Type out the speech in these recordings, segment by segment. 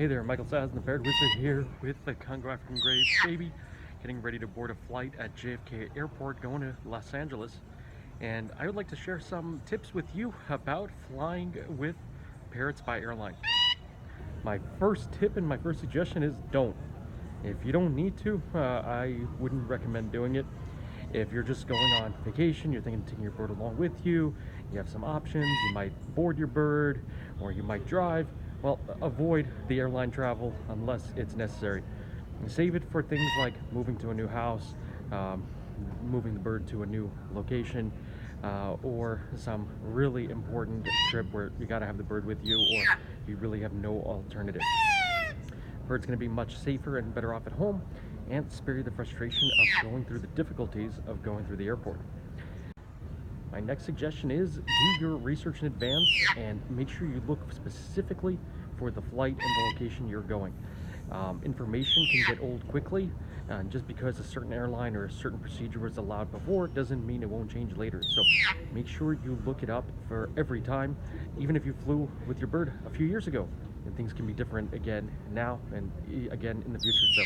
Hey there, Michael Saz, the Parrot Wizard here with the Congo African Grey baby, getting ready to board a flight at JFK Airport going to Los Angeles. And I would like to share some tips with you about flying with Parrots by Airline. My first tip and my first suggestion is don't. If you don't need to, I wouldn't recommend doing it. If you're just going on vacation, you're thinking of taking your bird along with you, you have some options, you might board your bird or you might drive, well, avoid the airline travel unless it's necessary. Save it for things like moving to a new house, moving the bird to a new location, or some really important trip where you gotta have the bird with you or you really have no alternative. Bird's going to be much safer and better off at home and spare you the frustration of going through the difficulties of going through the airport. My next suggestion is do your research in advance and make sure you look specifically for the flight and the location you're going. Information can get old quickly, and just because a certain airline or a certain procedure was allowed before doesn't mean it won't change later. So make sure you look it up for every time, even if you flew with your bird a few years ago. And things can be different again now and again in the future. So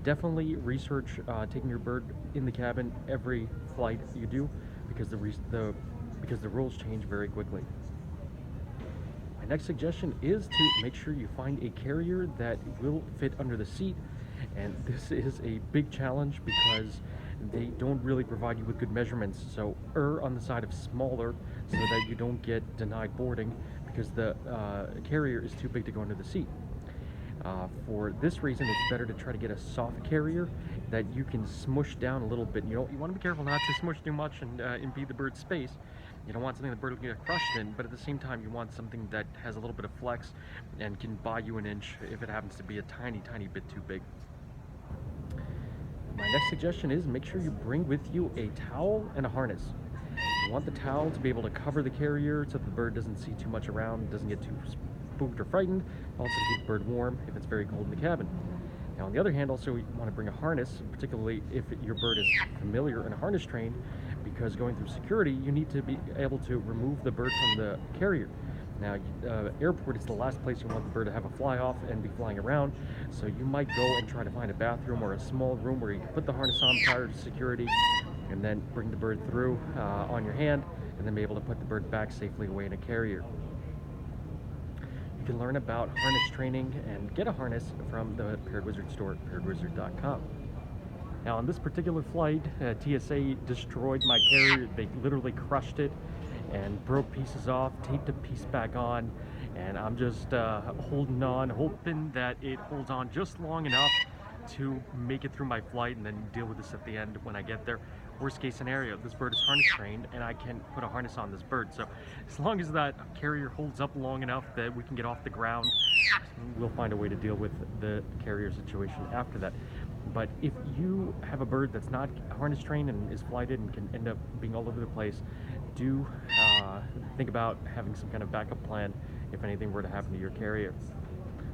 definitely research taking your bird in the cabin every flight you do, because the rules change very quickly. My next suggestion is to make sure you find a carrier that will fit under the seat, and this is a big challenge because they don't really provide you with good measurements. So err on the side of smaller so that you don't get denied boarding because the carrier is too big to go under the seat. For this reason, it's better to try to get a soft carrier that you can smush down a little bit. You want to be careful not to smush too much and impede the bird's space. You don't want something the bird will get crushed in, but at the same time, you want something that has a little bit of flex and can buy you an inch if it happens to be a tiny, tiny bit too big. My next suggestion is make sure you bring with you a towel and a harness. You want the towel to be able to cover the carrier so that the bird doesn't see too much around, doesn't get too spooked or frightened, also to keep the bird warm if it's very cold in the cabin. Now, on the other hand, also you want to bring a harness, particularly if your bird is familiar and harness trained, because going through security, you need to be able to remove the bird from the carrier. Now, airport is the last place you want the bird to have a fly off and be flying around, so you might go and try to find a bathroom or a small room where you can put the harness on prior to security, and then bring the bird through on your hand, and then be able to put the bird back safely away in a carrier. You can learn about harness training and get a harness from the Parrot Wizard store at parrotwizard.com. Now, on this particular flight, TSA destroyed my carrier. They literally crushed it and broke pieces off, taped a piece back on, and I'm just holding on, hoping that it holds on just long enough to make it through my flight and then deal with this at the end when I get there. Worst case scenario, this bird is harness trained and I can put a harness on this bird. So as long as that carrier holds up long enough that we can get off the ground, we'll find a way to deal with the carrier situation after that. But if you have a bird that's not harness trained and is flighted and can end up being all over the place, do think about having some kind of backup plan if anything were to happen to your carrier.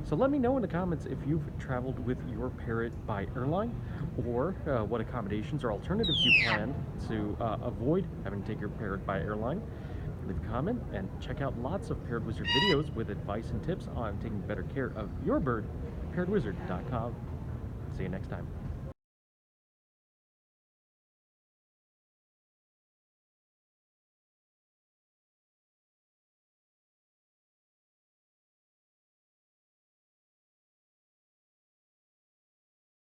So let me know in the comments if you've traveled with your Parrot by Airline, or what accommodations or alternatives you plan to avoid having to take your Parrot by Airline. Leave a comment and check out lots of Parrot Wizard videos with advice and tips on taking better care of your bird at parrotwizard.com. See you next time.